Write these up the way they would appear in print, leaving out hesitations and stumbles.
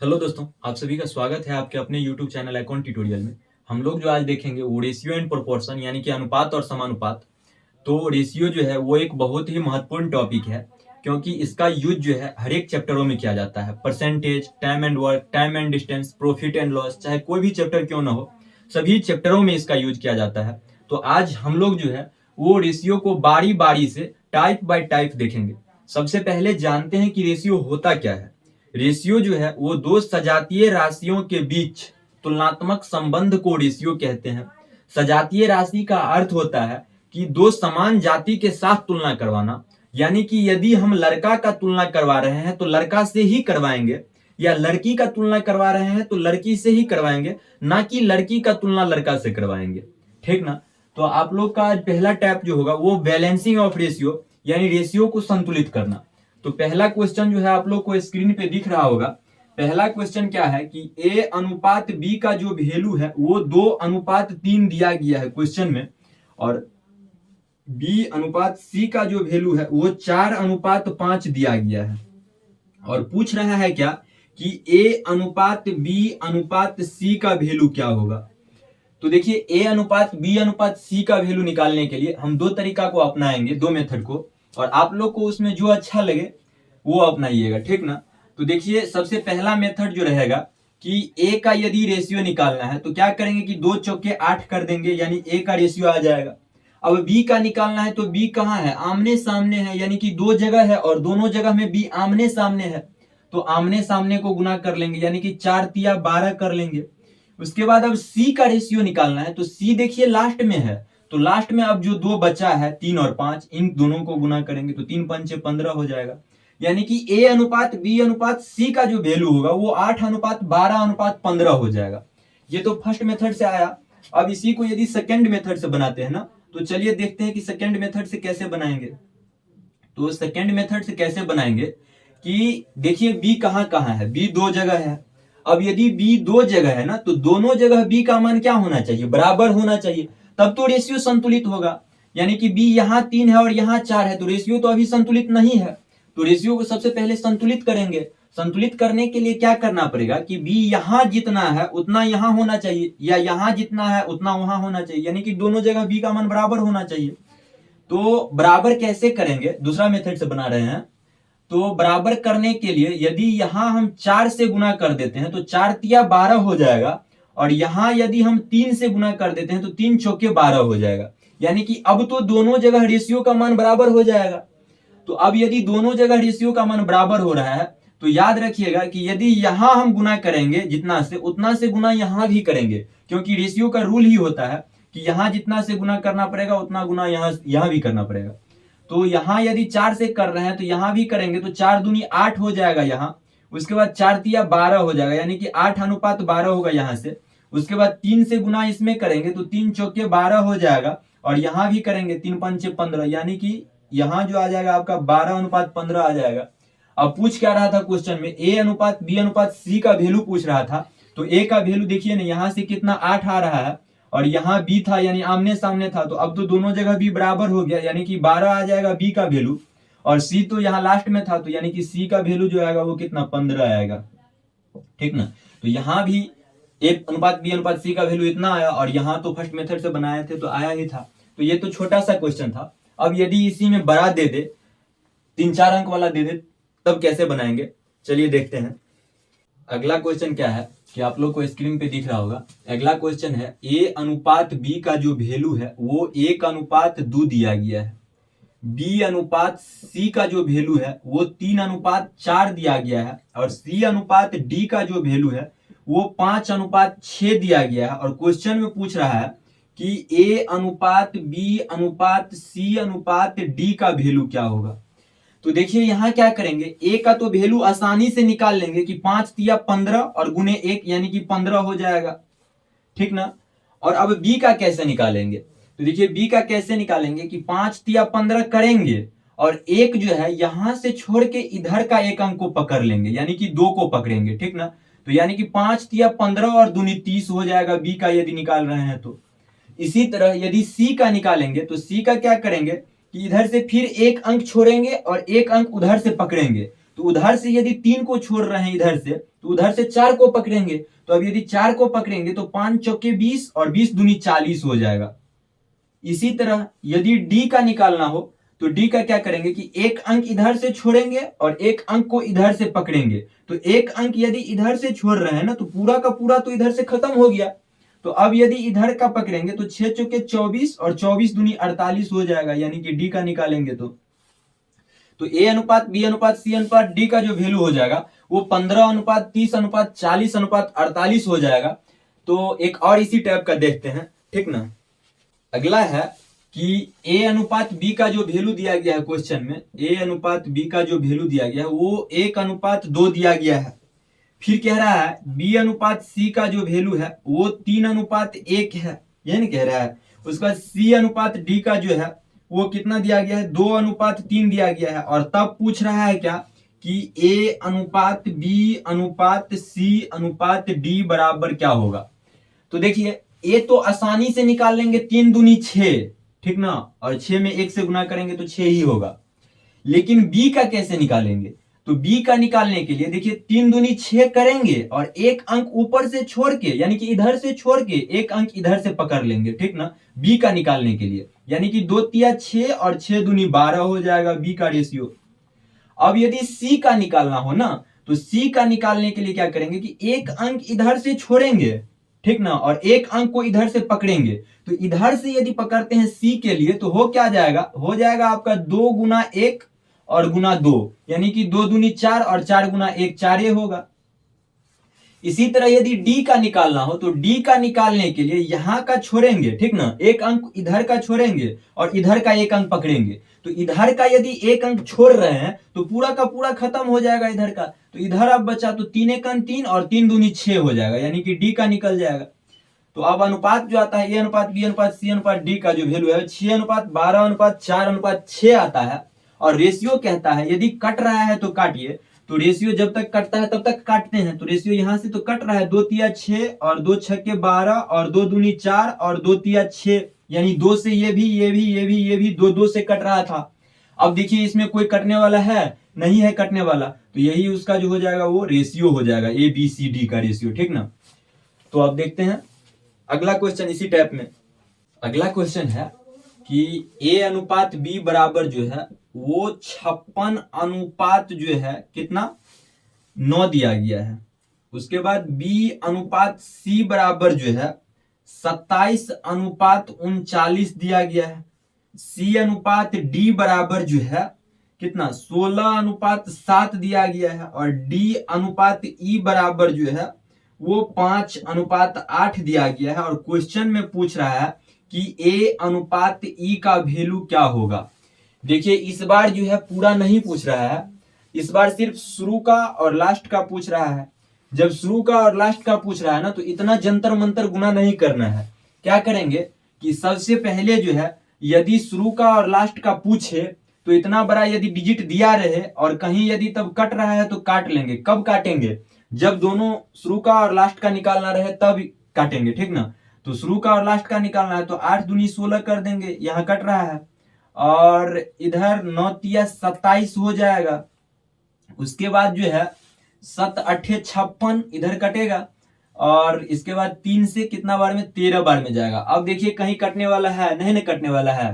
Hello दोस्तों, आप सभी का स्वागत है आपके अपने YouTube चैनल अकाउंट ट्यूटोरियल में। हम लोग जो आज देखेंगे वो रेशियो एंड प्रोपोर्शन यानी कि अनुपात और समानुपात। तो रेशियो जो है वो एक बहुत ही महत्वपूर्ण टॉपिक है, क्योंकि इसका यूज जो है हर एक चैप्टरों में किया जाता है। Percentage, time and work, time and distance, profit and loss, चाहे कोई भी चैप्टर क्यों ना हो, सभी चैप्टरों में इसका यूज किया जाता है। तो आज हम लोग जो है वो रेशियो को बारी बारी से टाइप बाय टाइप देखेंगे। सबसे पहले जानते हैं कि रेशियो होता क्या है। रेशियो जो है वो दो सजातीय राशियों के बीच तुलनात्मक संबंध को रेशियो कहते हैं। सजातीय राशि का अर्थ होता है कि दो समान जाति के साथ तुलना करवाना, यानी कि यदि हम लड़का का तुलना करवा रहे हैं तो लड़का से ही करवाएंगे, या लड़की का तुलना करवा रहे हैं तो लड़की से ही करवाएंगे, ना कि लड़की का तुलना लड़का से करवाएंगे। ठीक ना। तो आप लोग का आज पहला टैप जो होगा वो बैलेंसिंग ऑफ रेशियो यानी रेशियो को संतुलित करना। तो पहला क्वेश्चन जो है आप लोग को स्क्रीन पे दिख रहा होगा। पहला क्वेश्चन क्या है कि ए अनुपात बी का जो वैल्यू है वो 2:3 दिया गया है क्वेश्चन में, और बी अनुपात सी का जो वैल्यू है वो 4:5 दिया गया है। और पूछ रहा है क्या कि ए अनुपात बी अनुपात सी का वैल्यू क्या होगा। तो देखिए, ए अनुपात बी अनुपात सी का वैल्यू निकालने के लिए हम दो तरीका को अपनाएंगे, दो मेथड को, और आप लोग को उसमें जो अच्छा लगे वो अपनाइएगा। ठीक ना। तो देखिए, सबसे पहला मेथड जो रहेगा कि ए का यदि रेशियो निकालना है तो क्या करेंगे कि 2 चौके 8 कर देंगे, यानी ए का रेशियो आ जाएगा। अब बी का निकालना है तो बी कहाँ है, आमने सामने है, यानी कि दो जगह है और दोनों जगह में बी आमने सामने है, तो आमने सामने को गुना कर लेंगे, यानी कि 4 तिया 12 कर लेंगे। उसके बाद अब सी का रेशियो निकालना है तो सी देखिए लास्ट में है, तो लास्ट में अब जो दो बचा है 3 और 5, इन दोनों को गुना करेंगे तो 3 पंचे 15 हो जाएगा। यानी कि ए अनुपात बी अनुपात सी का जो वैल्यू होगा वो 8:12:15 हो जाएगा। ये तो फर्स्ट मेथड से आया। अब इसी को यदि सेकेंड मेथड से बनाते हैं ना, तो चलिए देखते हैं कि सेकेंड मेथड से कैसे बनाएंगे। तो सेकेंड मेथड से कैसे बनाएंगे कि देखिए बी कहां कहां है, बी दो जगह है। अब यदि बी दो जगह है ना तो दोनों जगह बी का मान क्या होना चाहिए, बराबर होना चाहिए, तब तो रेशियो संतुलित होगा। यानी कि बी यहां 3 है और यहां 4 है, तो रेशियो तो अभी संतुलित नहीं है। तो रेशियो को सबसे पहले संतुलित करेंगे। संतुलित करने के लिए क्या करना पड़ेगा कि बी यहां जितना है उतना यहां होना चाहिए, या यहां जितना है उतना वहां होना चाहिए, यानी कि दोनों जगह बी का मान बराबर होना चाहिए। तो बराबर कैसे करेंगे, दूसरा मेथड से बना रहे हैं। तो बराबर करने के लिए यदि यहां हम 4 से गुना कर देते हैं तो 4 तिया 12 हो जाएगा, और यहां यदि हम 3 से गुना कर देते हैं तो 3 चौके 12 हो जाएगा। यानी कि अब तो दोनों जगह रेशियो का मान बराबर हो जाएगा। तो अब यदि दोनों जगह रेशियो का मान बराबर हो रहा है तो याद रखिएगा कि यदि यहां हम गुना करेंगे जितना से, उतना से गुना यहां भी करेंगे, क्योंकि रेशियो का रूल ही होता है कि यहां जितना से गुना करना पड़ेगा उतना गुना यहां भी करना पड़ेगा। तो यहां यदि 4 से कर रहे हैं तो यहां भी करेंगे तो 4 दूनी 8 हो जाएगा यहां। उसके बाद 4 तिया 12 हो जाएगा, यानी कि 8:12 होगा यहां से। उसके बाद 3 से गुना इसमें करेंगे तो 3 चौके 12 हो जाएगा, और यहां भी करेंगे 3 पंचे 15, यानी कि यहां जो आ जाएगा आपका 12:15 आ जाएगा। अब पूछ क्या रहा था क्वेश्चन में, ए अनुपात बी अनुपात सी का वैल्यू पूछ रहा था। तो ए का वैल्यू देखिए ना, यहां से कितना 8 आ रहा है, और यहाँ बी था यानी आमने सामने था, तो अब तो दोनों जगह बी बराबर हो गया, यानी कि 12 आ जाएगा बी का वैल्यू, और सी तो यहाँ लास्ट में था, तो यानी कि सी का वैल्यू जो आएगा वो कितना 15 आएगा। ठीक ना। तो यहाँ भी ए अनुपात बी अनुपात सी का वैल्यू इतना आया, और यहाँ तो फर्स्ट मेथड से बनाए थे तो आया ही था। तो ये तो छोटा सा क्वेश्चन था। अब यदि इसी में बड़ा दे दे, 3-4 अंक वाला दे दे, तब कैसे बनाएंगे, चलिए देखते हैं। अगला क्वेश्चन क्या है कि आप लोग को स्क्रीन पे दिख रहा होगा। अगला क्वेश्चन है ए अनुपात बी का जो वैल्यू है वो 1:2 दिया गया है। बी अनुपात सी का जो वैल्यू है वो 3:4 दिया गया है, और सी अनुपात डी का जो वैल्यू है वो 5:6 दिया गया है। और क्वेश्चन में पूछ रहा है कि ए अनुपात बी अनुपात सी अनुपात डी का वैल्यू क्या होगा। तो देखिए यहां क्या करेंगे, ए का तो वैल्यू आसानी से निकाल लेंगे कि 5 तिया 15 और गुने 1 यानी कि 15 हो जाएगा। ठीक ना। और अब बी का कैसे निकालेंगे, तो देखिए बी का कैसे निकालेंगे कि 5 तिया 15 करेंगे, और एक जो है यहां से छोड़ के इधर का एक अंक को पकड़ लेंगे, यानी कि 2 को पकड़ेंगे। ठीक ना। तो यानी कि 5 तिया 15 और दूनी 30 हो जाएगा बी का यदि निकाल रहे हैं तो। इसी तरह यदि सी का निकालेंगे तो सी का क्या करेंगे कि इधर से फिर एक अंक छोड़ेंगे और एक अंक उधर से पकड़ेंगे, तो उधर से यदि 3 को छोड़ रहे हैं इधर से, तो उधर से 4 को पकड़ेंगे। तो अब यदि 4 को पकड़ेंगे तो 5 चौके 20 और 20 दूनी 40 हो जाएगा। इसी तरह यदि डी का निकालना हो तो डी का क्या करेंगे कि एक अंक इधर से छोड़ेंगे और एक अंक को इधर से पकड़ेंगे। तो एक अंक यदि इधर से छोड़ रहे हैं ना, तो पूरा का पूरा तो इधर से खत्म हो गया। तो अब यदि इधर का पकड़ेंगे तो 6 चौके 24 और 24 दूनी 48 हो जाएगा, यानी कि डी का निकालेंगे तो ए अनुपात बी अनुपात सी अनुपात डी का जो वैल्यू हो जाएगा वो 15 अनुपात 30 अनुपात 40 अनुपात 48 हो जाएगा। तो एक और इसी टाइप का देखते हैं, ठीक ना। अगला है कि ए अनुपात बी का जो वैल्यू दिया गया है क्वेश्चन में, ए अनुपात बी का जो वैल्यू दिया गया है वो 1 अनुपात 2 दिया गया है। फिर कह रहा है बी अनुपात सी का जो वैल्यू है वो 3 अनुपात 1 है, यह नहीं कह रहा है। उसका सी अनुपात डी का जो है वो कितना दिया गया है, 2 अनुपात 3 दिया गया है। और तब पूछ रहा है क्या कि ए अनुपात बी अनुपात सी अनुपात डी बराबर क्या होगा। तो देखिए ए तो आसानी से निकाल लेंगे, 3 दूनी 6, ठीक ना, और 6 में 1 से गुना करेंगे तो 6 ही होगा। लेकिन बी का कैसे निकालेंगे, तो बी का निकालने के लिए देखिए 3 दूनी 6 करेंगे और एक अंक ऊपर से छोड़ के, यानी कि इधर से छोड़ के एक अंक इधर से पकड़ लेंगे, ठीक ना, बी का निकालने के लिए। यानी कि 2 तिया 6 और 6 दूनी 12 हो जाएगा बी का रेशियो। अब यदि सी का निकालना हो ना, तो सी का निकालने के लिए क्या करेंगे कि एक अंक इधर से छोड़ेंगे, ठीक ना, और एक अंक को इधर से पकड़ेंगे। तो इधर से यदि पकड़ते हैं सी के लिए तो हो क्या जाएगा, हो जाएगा आपका 2 गुना 1 और गुना 2, यानी कि 2 दूनी 4 और 4 गुना 1 4 होगा। इसी तरह यदि डी का निकालना हो तो डी का निकालने के लिए यहां का छोड़ेंगे, ठीक ना, एक अंक इधर का छोड़ेंगे और इधर का एक अंक पकड़ेंगे। तो इधर का यदि एक अंक छोड़ रहे हैं तो पूरा का पूरा खत्म हो जाएगा इधर का। तो इधर अब बचा तो 3 एक 3 और 3 दूनी 6 हो जाएगा, यानी कि डी का निकल जाएगा। तो अब अनुपात जो आता है ए अनुपात बी अनुपात सी अनुपात डी का जो वैल्यू है 6 अनुपात 12 अनुपात 4 अनुपात 6 आता है। और रेशियो कहता है यदि कट रहा है तो काटिए। तो रेशियो जब तक कटता है तब तक काटते हैं। तो रेशियो यहां से तो कट रहा है, 2 तिया 6 और 2 छक्के 12 और 2 दूनी 4 और 2 तिया 6, यानी 2 से ये भी ये भी ये भी ये भी 2 2 से कट रहा था। अब देखिए इसमें कोई कटने वाला है नहीं है कटने वाला, तो यही उसका जो हो जाएगा वो रेशियो हो जाएगा, ए बी सी डी का रेशियो, ठीक ना। तो अब देखते हैं अगला क्वेश्चन इसी टाइप में। अगला क्वेश्चन है कि ए अनुपात बी बराबर जो है वो 56 अनुपात जो है कितना 9 दिया गया है। उसके बाद बी अनुपात सी बराबर जो है 27 अनुपात 39 दिया गया है। सी अनुपात डी बराबर जो है कितना 16 अनुपात 7 दिया गया है। और डी अनुपात ई बराबर जो है वो 5 अनुपात 8 दिया गया है। और क्वेश्चन में पूछ रहा है कि ए अनुपात ई का वैल्यू क्या होगा। देखिए इस बार जो है पूरा नहीं पूछ रहा है, इस बार सिर्फ शुरू का और लास्ट का पूछ रहा है। जब शुरू का और लास्ट का पूछ रहा है ना, तो इतना जंतर मंतर गुना नहीं करना है। क्या करेंगे कि सबसे पहले जो है यदि शुरू का और लास्ट का पूछे तो इतना बड़ा यदि डिजिट दिया रहे और कहीं यदि तब कट रहा है तो काट लेंगे। कब काटेंगे, जब दोनों शुरू का और लास्ट का निकालना रहे तब काटेंगे, ठीक ना। तो शुरू का और लास्ट का निकालना है तो 8 दूनी 16 कर देंगे, यहाँ कट रहा है, और इधर 9 तिया 27 हो जाएगा। उसके बाद जो है 7 अट्ठे 56 इधर कटेगा, और इसके बाद 3 से कितना बार में 13 बार में जाएगा। अब देखिए कहीं कटने वाला है नहीं, नहीं कटने वाला है,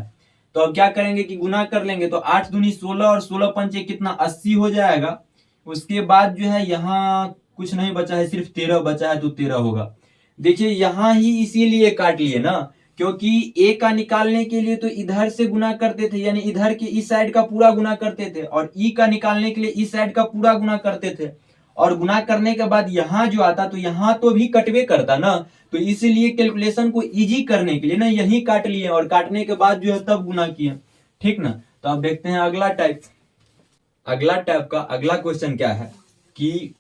तो अब क्या करेंगे कि गुना कर लेंगे। तो 8 दूनी 16 और 16 पंचे कितना 80 हो जाएगा। उसके बाद जो है यहाँ कुछ नहीं बचा है, सिर्फ 13 बचा है, तो 13 होगा। देखिए यहाँ ही इसीलिए काट लिए ना, क्योंकि ए का निकालने के लिए तो इधर से गुना करते थे, यानी इधर के इस साइड का पूरा गुना करते थे, और ई का निकालने के लिए इस साइड का पूरा गुना करते थे। और गुना करने के बाद यहाँ जो आता तो यहाँ तो भी कटवे करता ना, तो इसलिए कैलकुलेशन को इजी करने के लिए ना यही काट लिए, और काटने के बाद जो है तब गुना किए, ठीक ना। तो अब देखते हैं अगला टाइप। अगला टाइप का अगला क्वेश्चन क्या है कि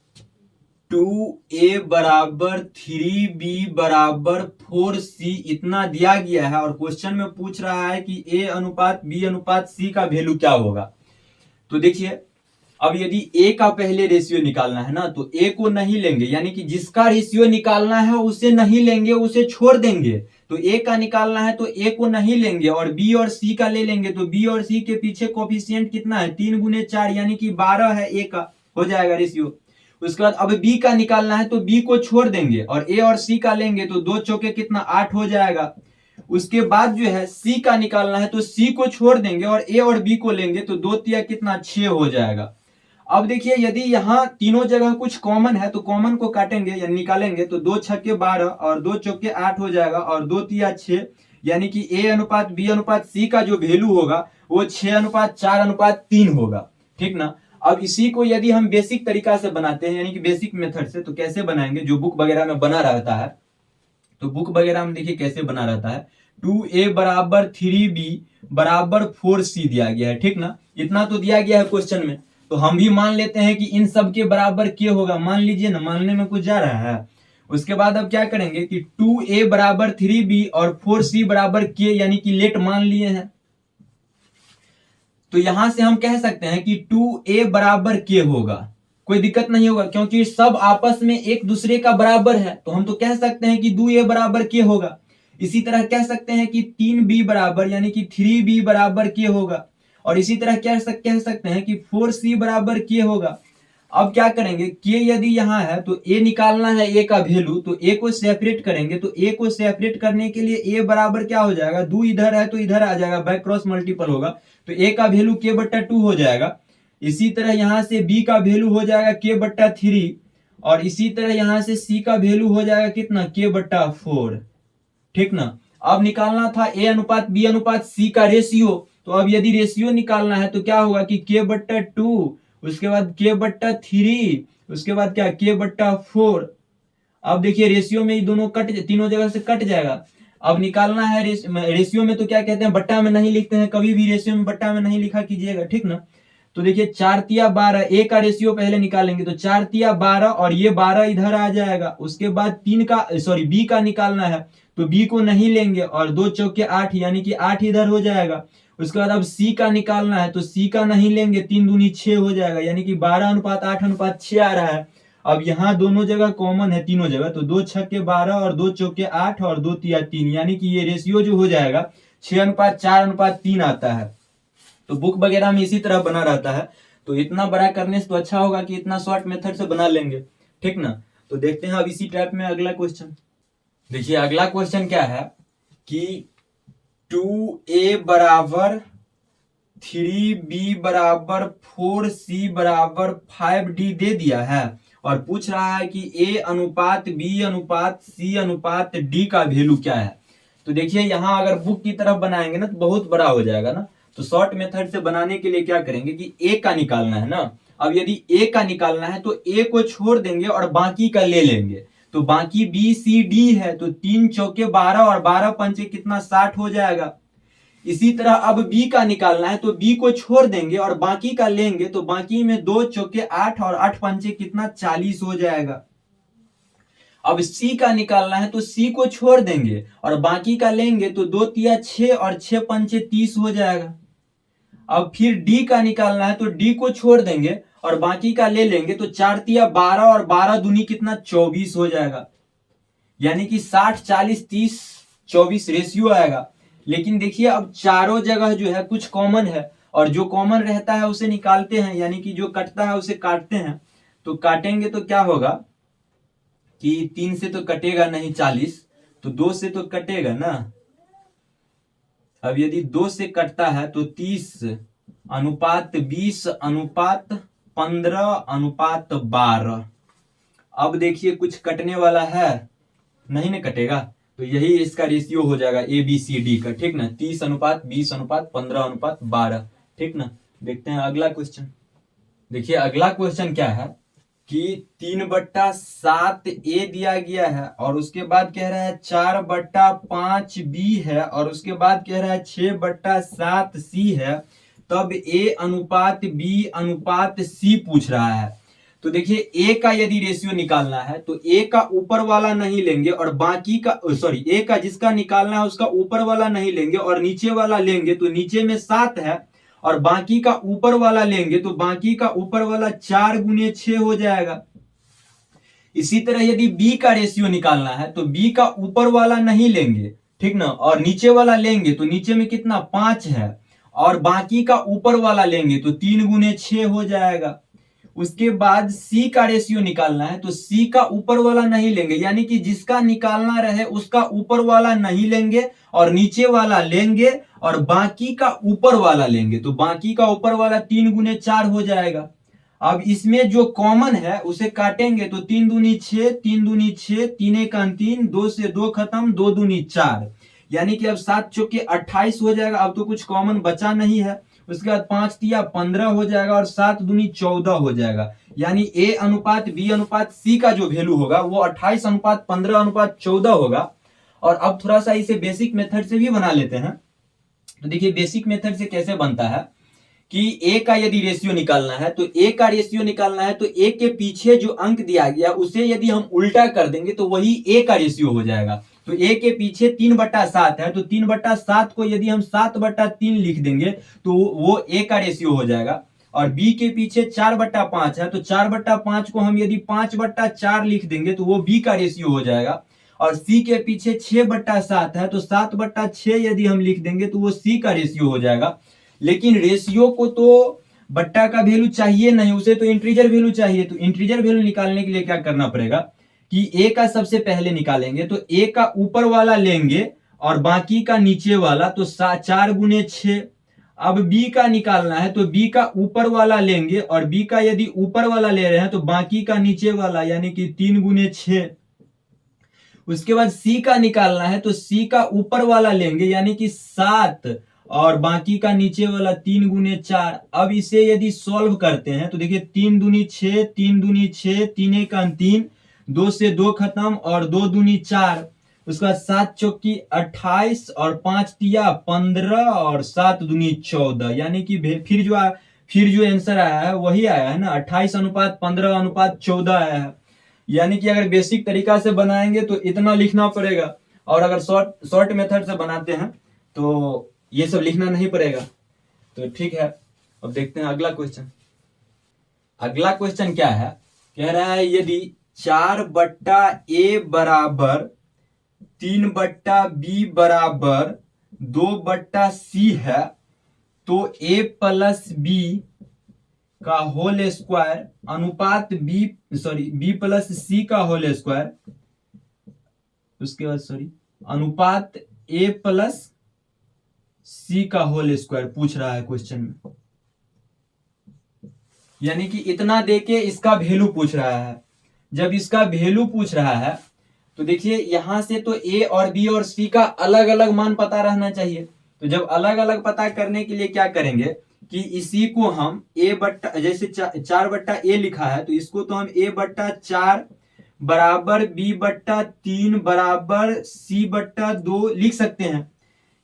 2a बराबर 3b बराबर 4c इतना दिया गया है, और क्वेश्चन में पूछ रहा है कि a अनुपात b अनुपात c का वैल्यू क्या होगा। तो देखिए अब यदि a का पहले रेशियो निकालना है ना, तो a को नहीं लेंगे, यानी कि जिसका रेशियो निकालना है उसे नहीं लेंगे, उसे छोड़ देंगे। तो a का निकालना है तो a को नहीं लेंगे और b और c का ले लेंगे। तो b और c के पीछे कोफिशिएंट कितना है 3 गुने 4, यानी कि 12 है a का। हो जाएगा रेशियो। उसके बाद अब बी का निकालना है तो बी को छोड़ देंगे और ए और सी का लेंगे तो 2 चौके कितना 8 हो जाएगा। उसके बाद जो है सी का निकालना है तो सी को छोड़ देंगे और ए और बी को लेंगे तो 2 तिया कितना 6 हो जाएगा। अब देखिए यदि यहाँ तीनों जगह कुछ कॉमन है तो कॉमन को काटेंगे या निकालेंगे तो 2 छक्के 12 और 2 चौके 8 हो जाएगा और 2 तिया 6, यानी कि ए अनुपात बी अनुपात सी का जो वैल्यू होगा वो 6:4:3 होगा। ठीक ना। अब इसी को यदि हम बेसिक तरीका से बनाते हैं यानी कि बेसिक मेथड से, तो कैसे बनाएंगे, जो बुक वगैरह में बना रहता है, तो बुक वगैरह में देखिए कैसे बना रहता है, 2a बराबर 3b बराबर 4c दिया गया है। ठीक ना, इतना तो दिया गया है क्वेश्चन में, तो हम भी मान लेते हैं कि इन सब के बराबर क्या होगा, मान लीजिए ना, मानने में कुछ जा रहा है। उसके बाद अब क्या करेंगे कि 2a बराबर 3b और 4c बराबर k, यानी कि लेट मान लिए हैं, तो यहां से हम कह सकते हैं कि 2a बराबर k होगा। कोई दिक्कत नहीं होगा क्योंकि सब आपस में एक दूसरे का बराबर है, तो हम तो कह सकते हैं कि 2a बराबर k होगा। इसी तरह कह सकते हैं कि 3b बराबर यानी कि 3b बराबर k होगा, और इसी तरह कह सकते हैं कि 4c बराबर k होगा। अब क्या करेंगे, k यदि यहाँ है तो a निकालना है, a का वैल्यू, तो a को सेपरेट करेंगे, तो a को सेपरेट करने के लिए a बराबर क्या हो जाएगा, 2 इधर है तो इधर आ जाएगा, बाय क्रॉस मल्टीपल होगा, तो a का वैल्यू k/2 हो जाएगा। इसी तरह यहाँ से b का वैल्यू हो जाएगा k/3, और इसी तरह यहाँ से c का वैल्यू हो जाएगा कितना, k/4। ठीक ना। अब निकालना था a अनुपात b अनुपात c का रेशियो, तो अब यदि रेशियो निकालना है तो क्या होगा कि k/2, उसके बाद k/3, उसके बाद क्या k/4। अब देखिए रेशियो में दोनों कट, तीनों जगह से कट जाएगा। अब निकालना है रेशियो में तो क्या कहते हैं, बट्टा में नहीं लिखते हैं, कभी भी रेशियो में बट्टा में नहीं लिखा कीजिएगा। ठीक ना। तो देखिए 4 तिया 12, ए का रेशियो पहले निकालेंगे, तो 4 तिया 12 और ये 12 इधर आ जाएगा। उसके बाद बी का निकालना है तो बी को नहीं लेंगे और 2 चौके 8 यानी कि 8 इधर हो जाएगा। उसके बाद अब सी का निकालना है तो सी का नहीं लेंगे, 3 दूनी 6 हो जाएगा, यानी कि 12:8:6 आ रहा है। अब यहाँ दोनों जगह कॉमन है, तीनों जगह, तो 2 छक्के 12 और 2 चौके 8 और 2 तिया 3, यानी कि ये रेशियो जो हो जाएगा 6:4:3 आता है। तो बुक वगैरह में इसी तरह बना रहता है, तो इतना बड़ा करने से तो अच्छा होगा कि इतना शॉर्ट मेथड से बना लेंगे। ठीक ना। तो देखते हैं अब इसी टाइप में अगला क्वेश्चन। देखिए अगला क्वेश्चन क्या है कि 2a बराबर 3b बराबर 4c बराबर 5d दे दिया है, और पूछ रहा है कि a अनुपात b अनुपात c अनुपात d का वैल्यू क्या है। तो देखिए यहाँ अगर बुक की तरफ बनाएंगे ना तो बहुत बड़ा हो जाएगा ना, तो शॉर्ट मेथड से बनाने के लिए क्या करेंगे कि a का निकालना है ना। अब यदि a का निकालना है तो a को छोड़ देंगे और बाकी का ले लेंगे, तो बाकी बी सी डी है, तो 3 चौके 12 और 12 पंचे कितना 60 हो जाएगा। इसी तरह अब बी का निकालना है तो बी को छोड़ देंगे और बाकी का लेंगे, तो बाकी में 2 चौके 8 और 8 पंचे कितना 40 हो जाएगा। अब सी का निकालना है तो सी को छोड़ देंगे और बाकी का लेंगे, तो 2 तिया 6 और 6 पंचे 30 हो जाएगा। अब फिर डी का निकालना है तो डी को छोड़ देंगे और बाकी का ले लेंगे, तो 4 तिया 12 और 12 दूनी कितना 24 हो जाएगा, यानी कि 60 40 30 24 रेशियो आएगा। लेकिन देखिए अब चारों जगह जो है कुछ कॉमन है, और जो कॉमन रहता है उसे निकालते हैं, यानी कि जो कटता है उसे काटते हैं। तो काटेंगे तो क्या होगा कि 3 से तो कटेगा नहीं 40, तो 2 से तो कटेगा ना। अब यदि 2 से कटता है तो 30 अनुपात 20 अनुपात 15 अनुपात 12। अब देखिए कुछ कटने वाला है नहीं ना, कटेगा, तो यही इसका रेशियो हो जाएगा ए बी सी डी का। ठीक ना, 30 अनुपात 20 अनुपात 15 अनुपात 12। ठीक ना। देखते हैं अगला क्वेश्चन। देखिए अगला क्वेश्चन क्या है कि 3/7 ए दिया गया है, और उसके बाद कह रहा है 4/5 बी है, और उसके बाद कह रहा है 6/7 सी है, तब ए अनुपात बी अनुपात सी पूछ रहा है। तो देखिए ए का यदि रेशियो निकालना है तो ए का ऊपर वाला नहीं लेंगे और बाकी का ए का जिसका निकालना है उसका ऊपर वाला नहीं लेंगे और नीचे वाला लेंगे, तो नीचे में 7 है, और बाकी का ऊपर वाला लेंगे तो बाकी का ऊपर वाला 4 गुने 6 हो जाएगा। इसी तरह यदि बी का रेशियो निकालना है तो बी का ऊपर वाला नहीं लेंगे, ठीक ना, और नीचे वाला लेंगे, तो नीचे में कितना 5 है, और बाकी का ऊपर वाला लेंगे तो 3 गुने 6 हो जाएगा। उसके बाद सी का रेशियो निकालना है, तो सी का ऊपर वाला नहीं लेंगे, यानी कि जिसका निकालना रहे उसका ऊपर वाला नहीं लेंगे और नीचे वाला लेंगे और बाकी का ऊपर वाला लेंगे। तो बाकी का ऊपर वाला 3 गुने 4 हो जाएगा। अब इसमें जो कॉमन है उसे काटेंगे तो 3 दूनी 6, 3 दूनी 6, 3 एक 3, 2 से 2 खत्म, 2 दूनी 4, यानी कि अब 7 चौके 28 हो जाएगा। अब तो कुछ कॉमन बचा नहीं है। उसके बाद 5 तिया 15 हो जाएगा और 7 दूनी 14 हो जाएगा। यानी ए अनुपात बी अनुपात सी का जो वैल्यू होगा वो 28 अनुपात 15 अनुपात 14 होगा। और अब थोड़ा सा इसे बेसिक मेथड से भी बना लेते हैं। तो देखिए बेसिक मेथड से कैसे बनता है कि ए का यदि रेशियो निकालना है, तो ए का रेशियो निकालना है तो ए के पीछे जो अंक दिया गया उसे यदि हम उल्टा कर देंगे तो वही ए का रेशियो हो जाएगा। तो ए के पीछे 3/7 है, तो 3/7 को यदि हम 7/3 लिख देंगे तो वो ए का रेशियो हो जाएगा। और बी के पीछे 4/5 है, तो 4/5 को हम यदि 5/4 लिख देंगे तो वो बी का रेशियो हो जाएगा। और सी के पीछे 6/7 है, तो 7/6 यदि हम लिख देंगे तो वो सी का रेशियो हो जाएगा। लेकिन रेशियो को तो बट्टा का वैल्यू चाहिए नहीं, उसे तो इंटीजर वैल्यू चाहिए। तो इंटीजर वैल्यू निकालने के लिए क्या करना पड़ेगा कि ए का सबसे पहले निकालेंगे, तो ए का ऊपर वाला लेंगे और बाकी का नीचे वाला, तो 4 गुने 6। अब बी का निकालना है, तो बी का ऊपर वाला लेंगे और बी का यदि ऊपर वाला ले रहे हैं तो बाकी का नीचे वाला, यानी कि 3 गुने 6। उसके बाद सी का निकालना है, तो सी का ऊपर वाला लेंगे यानी कि 7 और बाकी का नीचे वाला 3 गुने 4। अब इसे यदि सॉल्व करते हैं तो देखिए 3 दूनी 6, 3 दूनी 6, 3 एक 3, 2 से 2 खत्म और 2 दूनी 4। उसके बाद 7 चौकी 28 और 5 तिया 15 और 7 दूनी 14, यानी कि फिर जो आंसर आया है वही आया है ना, 28 अनुपात 15 अनुपात 14 आया है। यानी कि अगर बेसिक तरीका से बनाएंगे तो इतना लिखना पड़ेगा, और अगर शॉर्ट मेथड से बनाते हैं तो ये सब लिखना नहीं पड़ेगा। तो ठीक है, अब देखते हैं अगला क्वेश्चन। अगला क्वेश्चन क्या है, कह रहा है यदि 4/a बराबर 3/b बराबर 2/c है तो a प्लस b का होल स्क्वायर अनुपात b प्लस c का होल स्क्वायर, उसके बाद अनुपात a प्लस c का होल स्क्वायर पूछ रहा है क्वेश्चन में। यानी कि इतना देके इसका वैल्यू पूछ रहा है। जब इसका वैल्यू पूछ रहा है तो देखिए यहां से तो a और b और c का अलग अलग मान पता रहना चाहिए। तो जब अलग अलग पता करने के लिए क्या करेंगे कि इसी को हम जैसे 4/a लिखा है तो इसको तो हम a/4 बराबर b/3 बराबर c/2 लिख सकते हैं।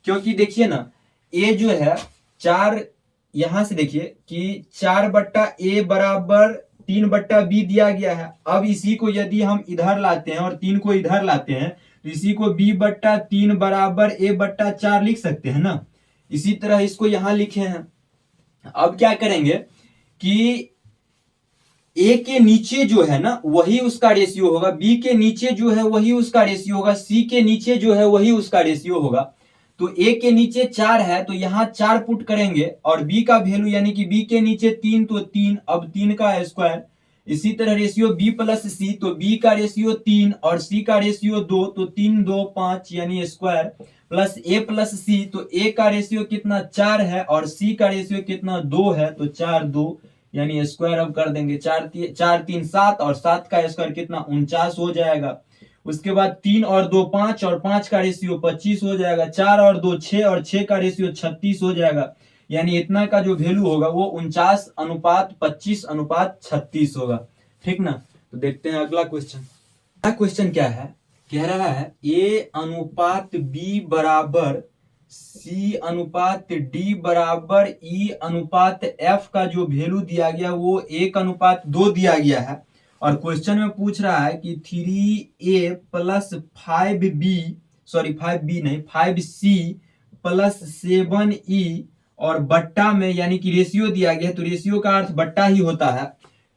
क्योंकि देखिए ना a जो है 4, यहां से देखिए कि 4/a बराबर 3/b दिया गया है। अब इसी को यदि हम इधर लाते हैं और 3 को इधर लाते हैं तो इसी को b/3 बराबर a/4 लिख सकते हैं ना। इसी तरह इसको यहां लिखे हैं। अब क्या करेंगे कि ए के नीचे जो है ना वही उसका रेशियो होगा, बी के नीचे जो है वही उसका रेशियो होगा, सी के नीचे जो है वही उसका रेशियो होगा। तो ए के नीचे 4 है तो यहां 4 पुट करेंगे और बी का वैल्यू यानी कि बी के नीचे 3 तो 3, अब 3 का स्क्वायर। इसी तरह रेशियो बी प्लस सी, तो बी का रेशियो 3 और सी का रेशियो 2, तो 3 2 5 यानी स्क्वायर, प्लस ए प्लस सी, तो ए का रेशियो कितना 4 है और सी का रेशियो कितना 2 है, तो 4 2 यानी स्क्वायर अब कर देंगे 4 3 7 और 7 का स्क्वायर कितना 49 हो जाएगा। उसके बाद 3 और 2 5 और 5 का रेशियो 25 हो जाएगा, 4 और 2 6 और 6 का रेशियो 36 हो जाएगा। यानी इतना का जो वैल्यू होगा वो 49 अनुपात 25 अनुपात 36 होगा। ठीक ना। तो देखते हैं अगला क्वेश्चन। अगला क्वेश्चन क्या है, कह रहा है a अनुपात b बराबर c अनुपात d बराबर e अनुपात f का जो वैल्यू दिया गया वो 1:2 दिया गया है। और क्वेश्चन में पूछ रहा है कि 3a plus 5c plus 7e और बट्टा में यानी कि रेशियो दिया गया है, तो रेशियो का अर्थ बट्टा ही होता है।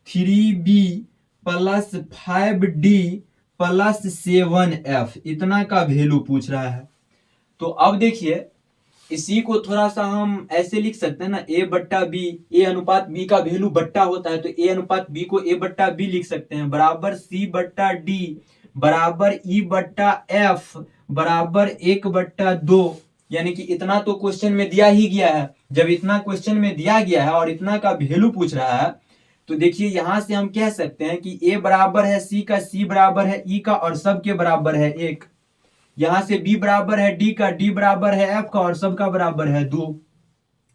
3b plus 5d plus 7f, इतना का वैल्यू पूछ रहा है। तो अब देखिए इसी को थोड़ा सा हम ऐसे लिख सकते हैं ना, ए बट्टा बी, ए अनुपात बी का वैल्यू बट्टा होता है तो ए अनुपात बी को ए बट्टा बी लिख सकते हैं, बराबर सी बट्टा डी बराबर ई बट्टा एफ बराबर 1/2। यानी कि इतना तो क्वेश्चन में दिया ही गया है। जब इतना क्वेश्चन में दिया गया है और इतना का वैल्यू पूछ रहा है तो देखिए यहां से हम कह सकते हैं कि ए बराबर है सी का, सी बराबर है ई का और सब के बराबर है 1। यहां से बी बराबर है डी का, डी बराबर है एफ का और सब का बराबर है 2।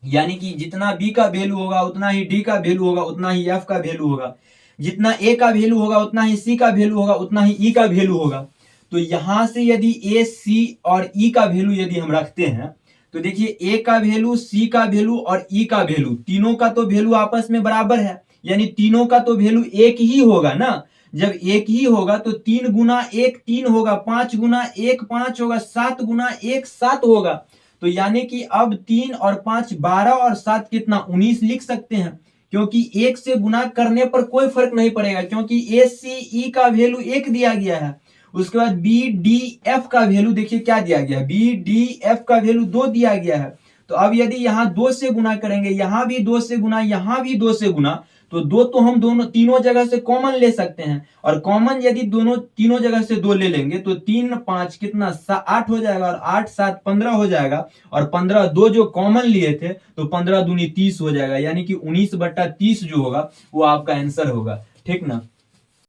यानी कि जितना बी का वैल्यू होगा उतना ही डी का वैल्यू होगा, उतना ही एफ का वैल्यू होगा, जितना ए का वैल्यू होगा उतना ही सी का वैल्यू होगा, उतना ही ई का वैल्यू होगा। तो यहां से यदि ए सी और ई का वैल्यू यदि हम रखते हैं तो देखिए ए का वैल्यू, सी का वैल्यू और ई का वैल्यू, तीनों का तो वैल्यू आपस में बराबर है, यानी तीनों का तो वैल्यू एक ही होगा ना। जब एक ही होगा तो 3 गुना 1 3 होगा, 5 गुना 1 5 होगा, 7 गुना 1 7 होगा। तो यानी कि अब 3 और 5 12 और 7 कितना 19 लिख सकते हैं, क्योंकि 1 से गुना करने पर कोई फर्क नहीं पड़ेगा, क्योंकि ए सी ई का वैल्यू 1 दिया गया है। उसके बाद बी डी एफ का वैल्यू देखिए क्या दिया गया है, बी डी एफ का वैल्यू 2 दिया गया है। तो अब यदि यहां 2 से गुना करेंगे, यहां भी 2 से गुना, यहां भी 2 से गुना, तो 2 तो हम दोनों तीनों जगह से कॉमन ले सकते हैं, और कॉमन यदि दोनों तीनों जगह से 2 ले लेंगे तो 3 5 कितना 8 हो जाएगा, और 8 7 15 हो जाएगा, और 15 2 जो कॉमन लिए थे तो 15 दूनी 30 हो जाएगा, यानी कि 19/30 जो होगा वो आपका आंसर होगा। ठीक ना।